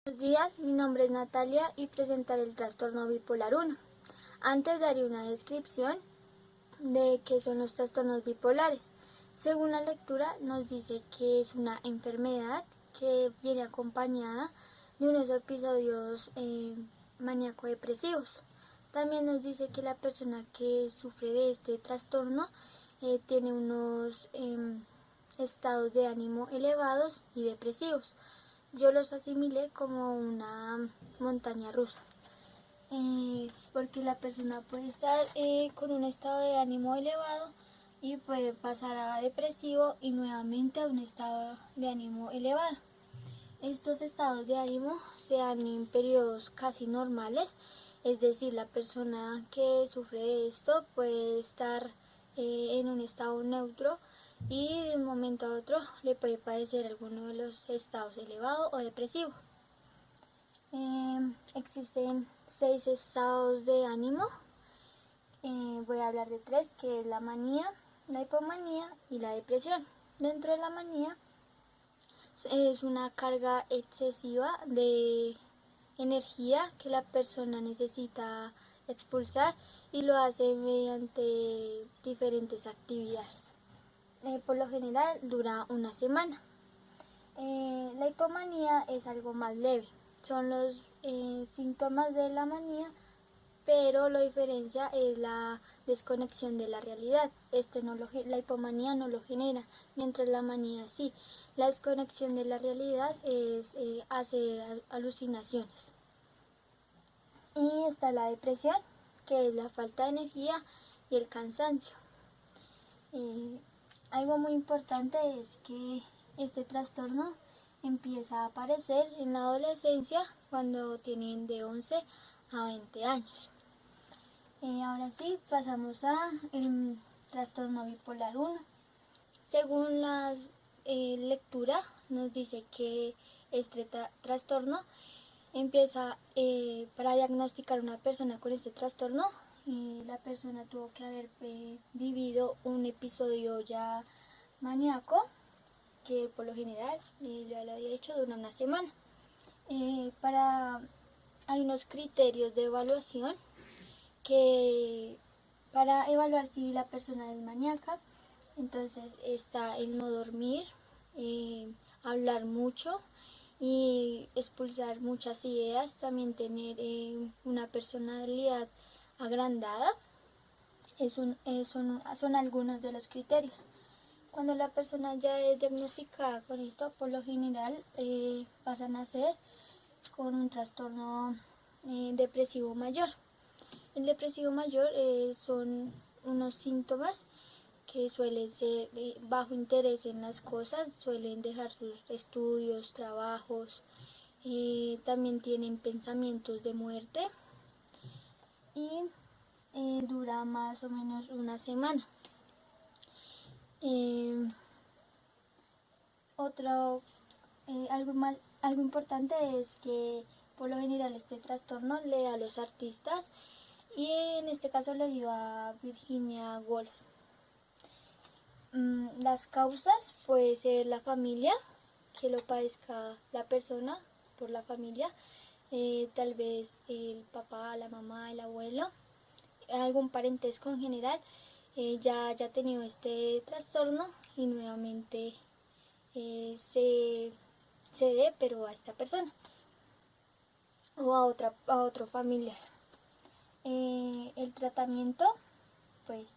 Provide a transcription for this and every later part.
Buenos días, mi nombre es Natalia y presentaré el trastorno bipolar 1. Antes daré una descripción de qué son los trastornos bipolares. Según la lectura nos dice que es una enfermedad que viene acompañada de unos episodios maníaco-depresivos. También nos dice que la persona que sufre de este trastorno tiene unos estados de ánimo elevados y depresivos. Yo los asimilé como una montaña rusa, porque la persona puede estar con un estado de ánimo elevado y puede pasar a depresivo y nuevamente a un estado de ánimo elevado. Estos estados de ánimo se dan en periodos casi normales, es decir, la persona que sufre de esto puede estar en un estado neutro y de un momento a otro le puede padecer alguno de los estados elevado o depresivo. Existen 6 estados de ánimo. Voy a hablar de 3, que es la manía, la hipomanía y la depresión. Dentro de la manía es una carga excesiva de energía que la persona necesita expulsar y lo hace mediante diferentes actividades. Por lo general dura una semana. La hipomanía es algo más leve, son los síntomas de la manía, pero la diferencia es la desconexión de la realidad. La hipomanía no lo genera, mientras la manía sí. La desconexión de la realidad es hacer alucinaciones. Y está la depresión, que es la falta de energía y el cansancio. Algo muy importante es que este trastorno empieza a aparecer en la adolescencia cuando tienen de 11 a 20 años. Ahora sí, pasamos a el trastorno bipolar 1. Según la lectura, nos dice que este trastorno empieza para diagnosticar a una persona con este trastorno. La persona tuvo que haber vivido un episodio ya maníaco, que por lo general ya lo había hecho durante una semana. Hay unos criterios de evaluación que para evaluar si la persona es maníaca. Entonces está el no dormir, hablar mucho y expulsar muchas ideas, también tener una personalidad agrandada. Son algunos de los criterios. Cuando la persona ya es diagnosticada con esto, por lo general pasan a ser con un trastorno depresivo mayor. El depresivo mayor son unos síntomas que suelen ser bajo interés en las cosas, suelen dejar sus estudios, trabajos, también tienen pensamientos de muerte y dura más o menos una semana. Algo importante es que por lo general este trastorno le da a los artistas y en este caso le dio a Virginia Woolf. Las causas puede ser la familia, que lo padezca la persona por la familia, tal vez el papá, la mamá, el abuelo, algún parentesco en general ya haya tenido este trastorno y nuevamente se dé pero a esta persona o a otro familiar. El tratamiento, pues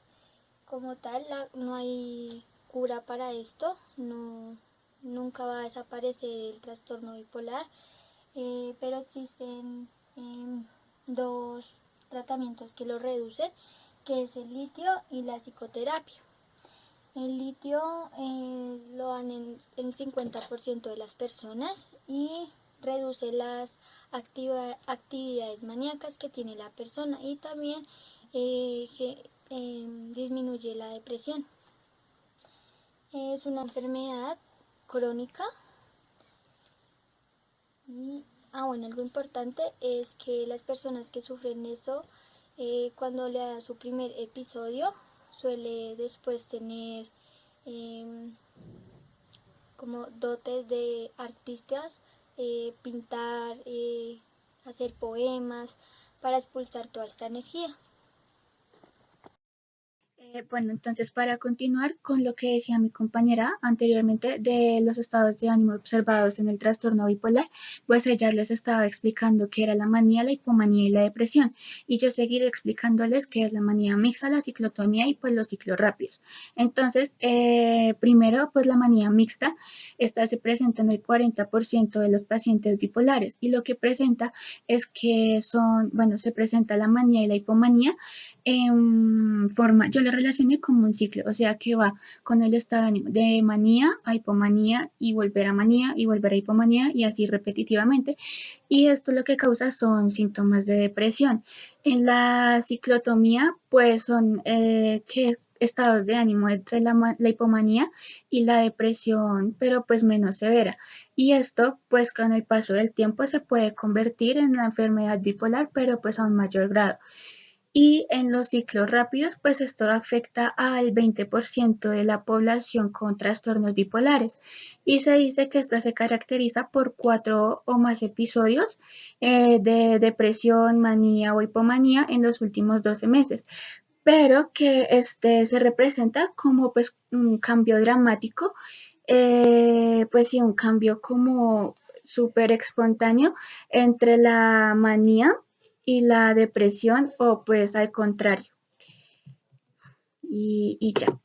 como tal no hay cura para esto, nunca va a desaparecer el trastorno bipolar, pero existen 2 tratamientos que lo reducen, que es el litio y la psicoterapia. El litio lo dan en el 50% de las personas y reduce las actividades maníacas que tiene la persona y también disminuye la depresión. Es una enfermedad crónica y algo importante es que las personas que sufren esto, cuando le da su primer episodio, suele después tener como dotes de artistas pintar, hacer poemas para expulsar toda esta energía. Bueno, entonces para continuar con lo que decía mi compañera anteriormente de los estados de ánimo observados en el trastorno bipolar, pues ella les estaba explicando qué era la manía, la hipomanía y la depresión. Y yo seguiré explicándoles qué es la manía mixta, la ciclotomía y pues los ciclos rápidos. Entonces, primero, pues la manía mixta, esta se presenta en el 40% de los pacientes bipolares y lo que presenta es que son, bueno, se presenta la manía y la hipomanía en forma, yo lo relacioné como un ciclo, o sea que va con el estado de ánimo de manía a hipomanía y volver a manía y volver a hipomanía y así repetitivamente. Y esto lo que causa son síntomas de depresión. En la ciclotomía, pues son que estados de ánimo entre la hipomanía y la depresión, pero pues menos severa. Y esto, pues con el paso del tiempo se puede convertir en la enfermedad bipolar, pero pues a un mayor grado. Y en los ciclos rápidos, pues esto afecta al 20% de la población con trastornos bipolares. Y se dice que esta se caracteriza por 4 o más episodios de depresión, manía o hipomanía en los últimos 12 meses. Pero que este se representa como pues un cambio dramático, pues sí, un cambio como súper espontáneo entre la manía y la depresión o pues al contrario. Y ya.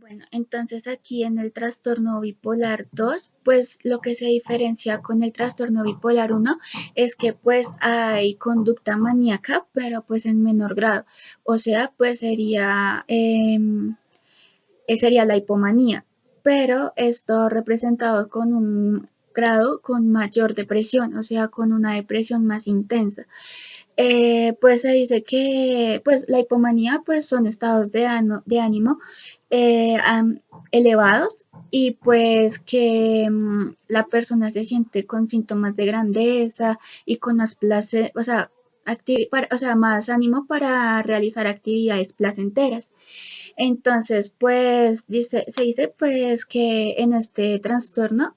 Bueno, entonces aquí en el trastorno bipolar 2, pues lo que se diferencia con el trastorno bipolar 1 es que pues hay conducta maníaca, pero pues en menor grado. O sea, pues sería la hipomanía, pero esto representado con un grado con mayor depresión, o sea, con una depresión más intensa. Pues se dice que pues la hipomanía pues son estados de ánimo eh, elevados y pues que la persona se siente con síntomas de grandeza y con más placer, o sea, o sea, más ánimo para realizar actividades placenteras. Entonces, pues se dice pues que en este trastorno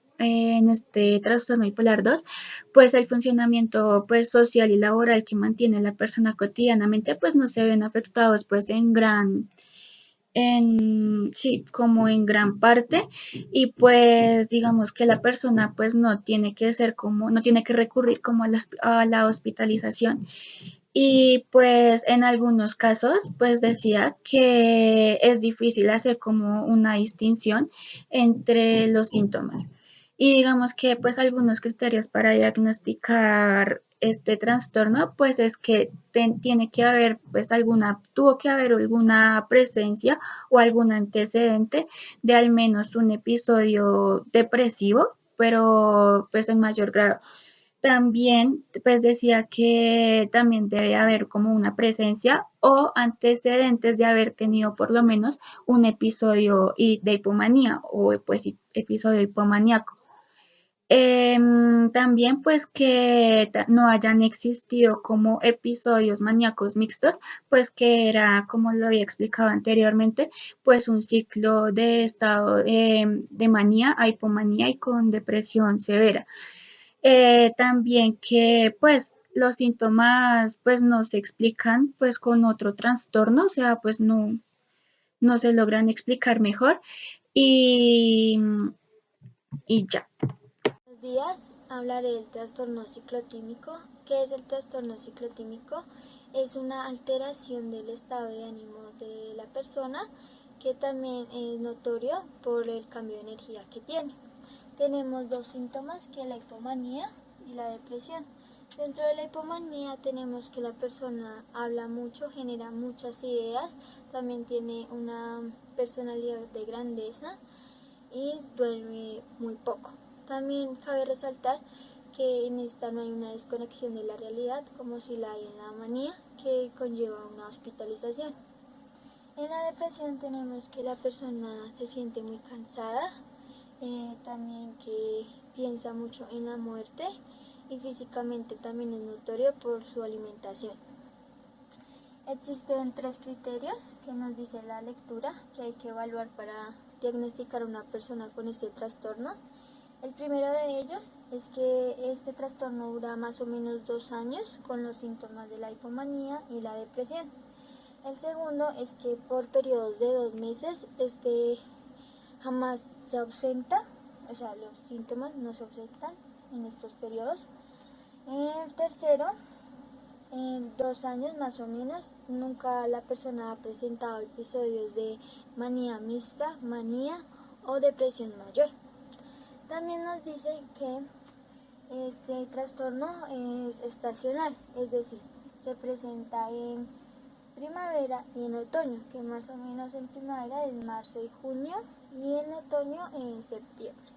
bipolar 2, pues el funcionamiento pues social y laboral que mantiene la persona cotidianamente pues no se ven afectados pues sí, como en gran parte y pues digamos que la persona pues no tiene que ser como, no tiene que recurrir como a la hospitalización y pues en algunos casos, pues decía que es difícil hacer como una distinción entre los síntomas. Y digamos que pues algunos criterios para diagnosticar este trastorno, pues es que tiene que haber pues tuvo que haber alguna presencia o algún antecedente de al menos un episodio depresivo, pero pues en mayor grado. También, pues decía que también debe haber como una presencia o antecedentes de haber tenido por lo menos un episodio de hipomanía o pues episodio hipomaníaco. También pues que no hayan existido como episodios maníacos mixtos, pues que era, como lo había explicado anteriormente, pues un ciclo de estado de manía a hipomanía y con depresión severa. También que pues los síntomas pues no se explican pues con otro trastorno, o sea, pues no se logran explicar mejor y, y ya. Buenos días, hablaré del trastorno ciclotímico. ¿Qué es el trastorno ciclotímico? Es una alteración del estado de ánimo de la persona que también es notorio por el cambio de energía que tiene. Tenemos dos síntomas, que es la hipomanía y la depresión. Dentro de la hipomanía tenemos que la persona habla mucho, genera muchas ideas, también tiene una personalidad de grandeza y duerme muy poco. También cabe resaltar que en esta no hay una desconexión de la realidad como si la hay en la manía, que conlleva una hospitalización. En la depresión tenemos que la persona se siente muy cansada, también que piensa mucho en la muerte y físicamente también es notorio por su alimentación. Existen 3 criterios que nos dice la lectura que hay que evaluar para diagnosticar a una persona con este trastorno. El primero de ellos es que este trastorno dura más o menos 2 años con los síntomas de la hipomanía y la depresión. El segundo es que por periodos de 2 meses jamás se ausenta, o sea, los síntomas no se ausentan en estos periodos. El tercero, en 2 años más o menos, nunca la persona ha presentado episodios de manía mixta, manía o depresión mayor. También nos dice que este trastorno es estacional, es decir, se presenta en primavera y en otoño, que más o menos en primavera es marzo y junio y en otoño en septiembre.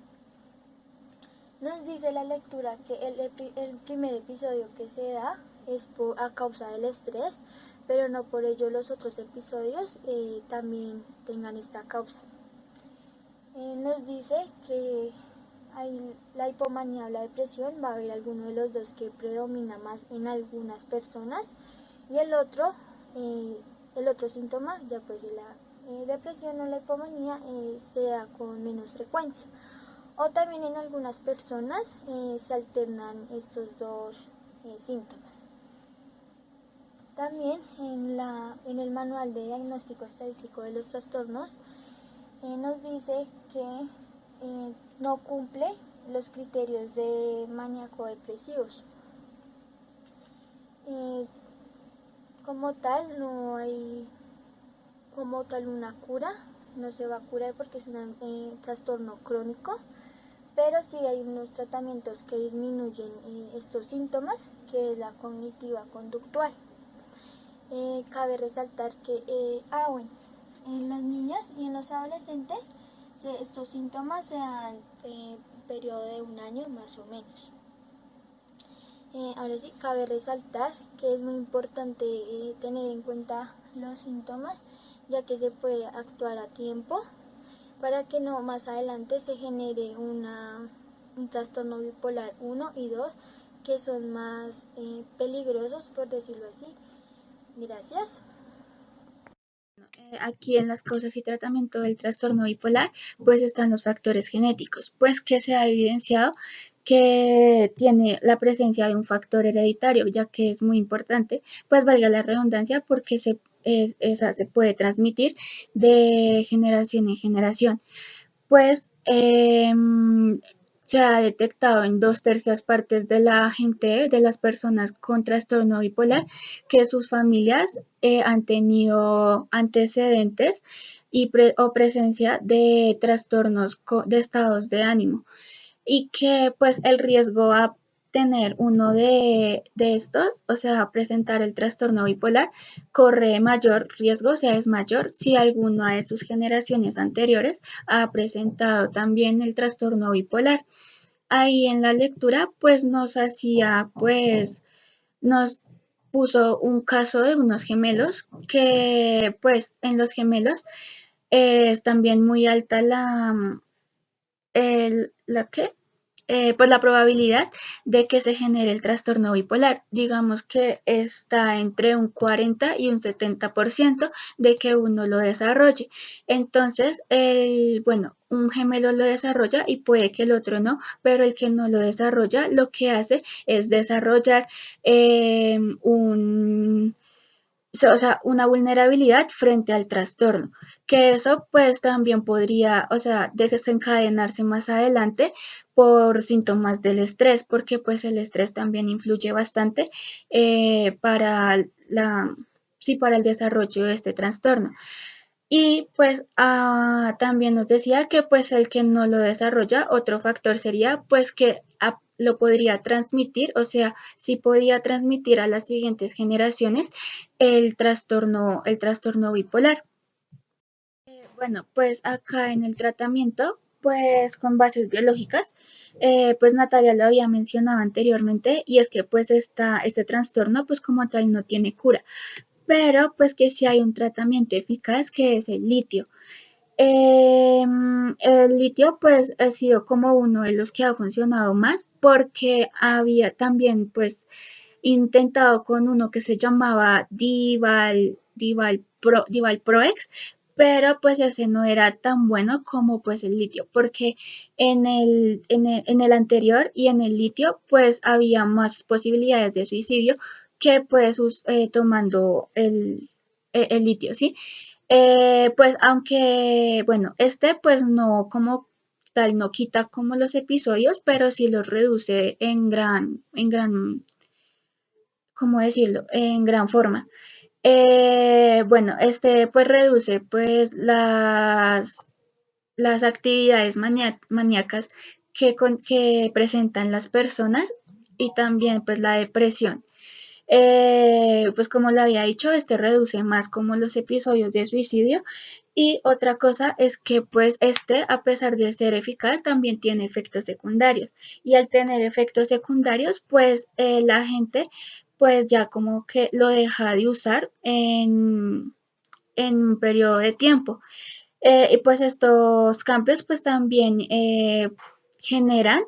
Nos dice la lectura que el primer episodio que se da es a causa del estrés, pero no por ello los otros episodios también tengan esta causa. Nos dice que la hipomanía o la depresión va a haber alguno de los dos que predomina más en algunas personas y el otro síntoma, ya pues la depresión o la hipomanía se da con menos frecuencia. O también en algunas personas se alternan estos dos síntomas. También en el manual de diagnóstico estadístico de los trastornos nos dice que no cumple los criterios de maníaco-depresivos. Como tal, no hay como tal una cura, no se va a curar porque es un trastorno crónico, pero sí hay unos tratamientos que disminuyen estos síntomas, que es la cognitiva conductual. Cabe resaltar que, en las niñas y en los adolescentes estos síntomas se dan un periodo de 1 año más o menos. Ahora sí, cabe resaltar que es muy importante tener en cuenta los síntomas, ya que se puede actuar a tiempo para que no más adelante se genere un trastorno bipolar 1 y 2 que son más peligrosos, por decirlo así. Gracias. Aquí en las causas y tratamiento del trastorno bipolar, pues están los factores genéticos, pues que se ha evidenciado que tiene la presencia de un factor hereditario, ya que es muy importante, pues valga la redundancia, porque esa se puede transmitir de generación en generación. Pues se ha detectado en 2/3 de la gente, de las personas con trastorno bipolar, que sus familias han tenido antecedentes o presencia de trastornos de estados de ánimo y que pues el riesgo a tener uno de estos, o sea, presentar el trastorno bipolar, corre mayor riesgo, o sea, es mayor si alguna de sus generaciones anteriores ha presentado también el trastorno bipolar. Ahí en la lectura, pues nos puso un caso de unos gemelos que, pues, en los gemelos es también muy alta la ¿qué? Pues la probabilidad de que se genere el trastorno bipolar. Digamos que está entre un 40 y un 70% de que uno lo desarrolle. Entonces, bueno, un gemelo lo desarrolla y puede que el otro no, pero el que no lo desarrolla lo que hace es desarrollar o sea, una vulnerabilidad frente al trastorno, que eso pues también podría, o sea, desencadenarse más adelante por síntomas del estrés, porque pues el estrés también influye bastante para sí, para el desarrollo de este trastorno. Y pues también nos decía que pues el que no lo desarrolla, otro factor sería pues que lo podría transmitir, o sea, sí podía transmitir a las siguientes generaciones el trastorno bipolar. Bueno, pues acá en el tratamiento, pues con bases biológicas, pues Natalia lo había mencionado anteriormente, y es que pues este trastorno pues como tal no tiene cura, pero pues que sí hay un tratamiento eficaz que es el litio. El litio pues ha sido como uno de los que ha funcionado más porque había también pues intentado con uno que se llamaba Divalproex, pero pues ese no era tan bueno como pues el litio, porque en el anterior y en el litio pues había más posibilidades de suicidio que pues tomando el litio, ¿sí? Pues aunque, bueno, este pues no como tal, no quita como los episodios, pero sí los reduce ¿cómo decirlo? En gran forma. Bueno, este pues reduce pues las actividades maníacas que presentan las personas y también pues la depresión. Pues como le había dicho, este reduce más como los episodios de suicidio y otra cosa es que pues este, a pesar de ser eficaz, también tiene efectos secundarios y al tener efectos secundarios, pues la gente pues ya como que lo deja de usar en un periodo de tiempo. Y pues estos cambios pues también generan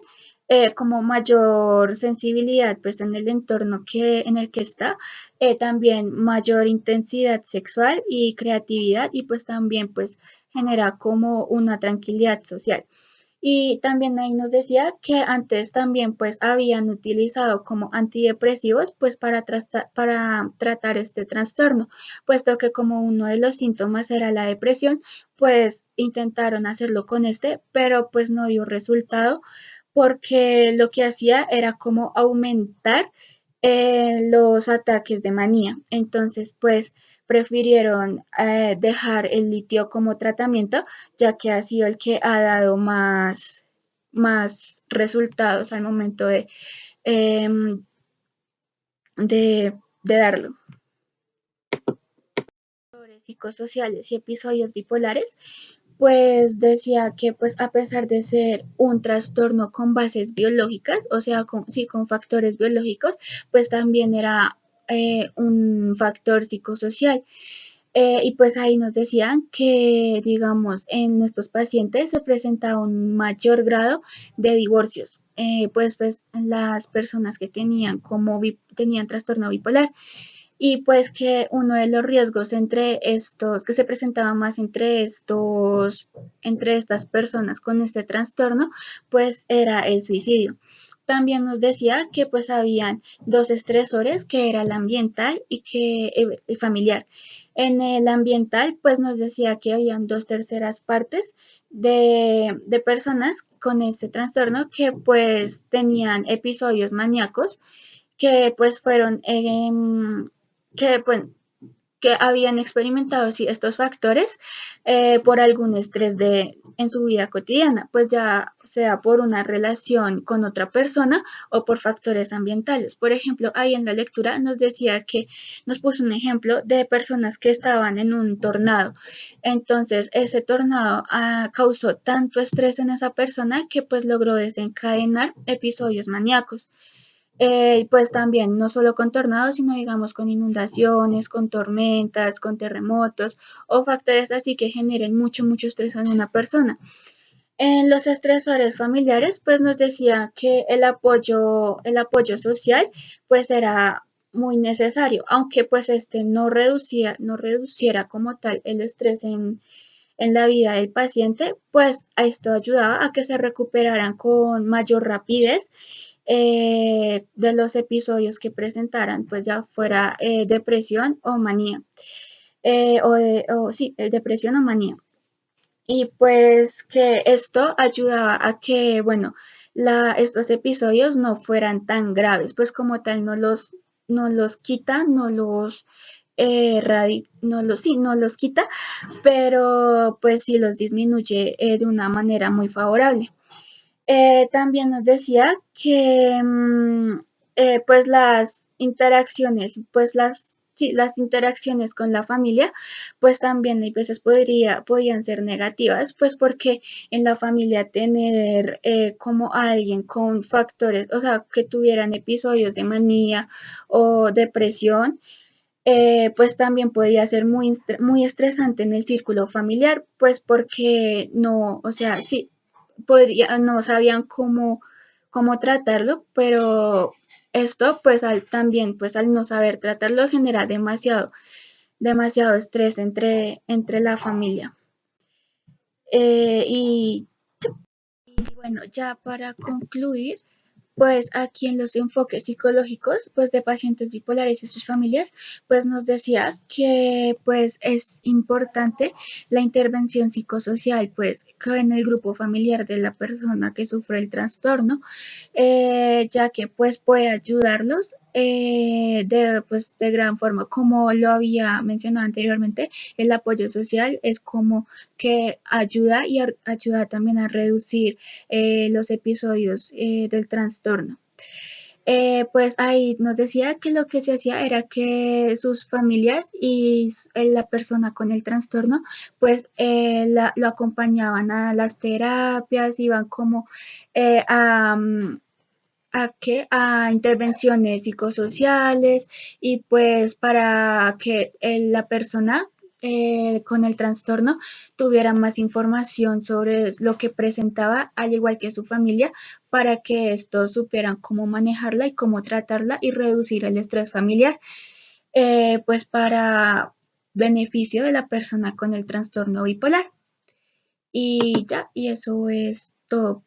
como mayor sensibilidad pues en el entorno en el que está, también mayor intensidad sexual y creatividad y pues también pues genera como una tranquilidad social. Y también ahí nos decía que antes también pues habían utilizado como antidepresivos pues para tratar este trastorno, puesto que como uno de los síntomas era la depresión, pues intentaron hacerlo con este, pero pues no dio resultado porque lo que hacía era como aumentar los ataques de manía. Entonces, pues prefirieron dejar el litio como tratamiento, ya que ha sido el que ha dado más resultados al momento em, de darlo. Psicosociales y episodios bipolares, pues decía que pues a pesar de ser un trastorno con bases biológicas, o sea, sí, con factores biológicos, pues también era un factor psicosocial. Y pues ahí nos decían que, digamos, en estos pacientes se presentaba un mayor grado de divorcios, pues las personas que tenían trastorno bipolar y pues que uno de los riesgos entre estos, que se presentaba más entre estas personas con este trastorno, pues era el suicidio. También nos decía que pues habían dos estresores, que era el ambiental y que el familiar. En el ambiental, pues nos decía que habían dos terceras partes de personas con este trastorno que pues tenían episodios maníacos que pues fueron que, pues, que habían experimentado sí, estos factores por algún estrés en su vida cotidiana, pues ya sea por una relación con otra persona o por factores ambientales. Por ejemplo, ahí en la lectura nos decía que nos puso un ejemplo de personas que estaban en un tornado. Entonces, ese tornado causó tanto estrés en esa persona que pues logró desencadenar episodios maníacos. Pues también, no solo con tornados, sino digamos con inundaciones, con tormentas, con terremotos o factores así que generen mucho estrés en una persona. En los estresores familiares, pues nos decía que el apoyo social, pues era muy necesario, aunque pues este no reduciera como tal el estrés en la vida del paciente, pues esto ayudaba a que se recuperaran con mayor rapidez de los episodios que presentaran, pues ya fuera depresión o manía, sí, depresión o manía. Y pues que esto ayudaba a que, bueno, estos episodios no fueran tan graves, pues como tal no los quita, no los quita, pero pues sí los disminuye de una manera muy favorable. También nos decía que pues las interacciones, sí, las interacciones con la familia, pues también a veces podían ser negativas, pues porque en la familia tener como a alguien con factores, o sea, que tuvieran episodios de manía o depresión, pues también podía ser muy estresante en el círculo familiar, pues porque no, o sea, sí, no sabían cómo tratarlo, pero esto pues también pues al no saber tratarlo genera demasiado demasiado estrés entre la familia. Y bueno, ya para concluir, pues aquí en los enfoques psicológicos, pues de pacientes bipolares y sus familias, pues nos decía que pues es importante la intervención psicosocial, pues que en el grupo familiar de la persona que sufre el trastorno, ya que pues puede ayudarlos pues, de gran forma. Como lo había mencionado anteriormente, el apoyo social es como que ayuda y ayuda también a reducir los episodios del trastorno. Pues ahí nos decía que lo que se hacía era que sus familias y la persona con el trastorno pues lo acompañaban a las terapias, iban como eh, a, mm, a intervenciones psicosociales y pues para que la persona con el trastorno tuviera más información sobre lo que presentaba, al igual que su familia, para que estos supieran cómo manejarla y cómo tratarla y reducir el estrés familiar, pues para beneficio de la persona con el trastorno bipolar. Y ya, y eso es todo.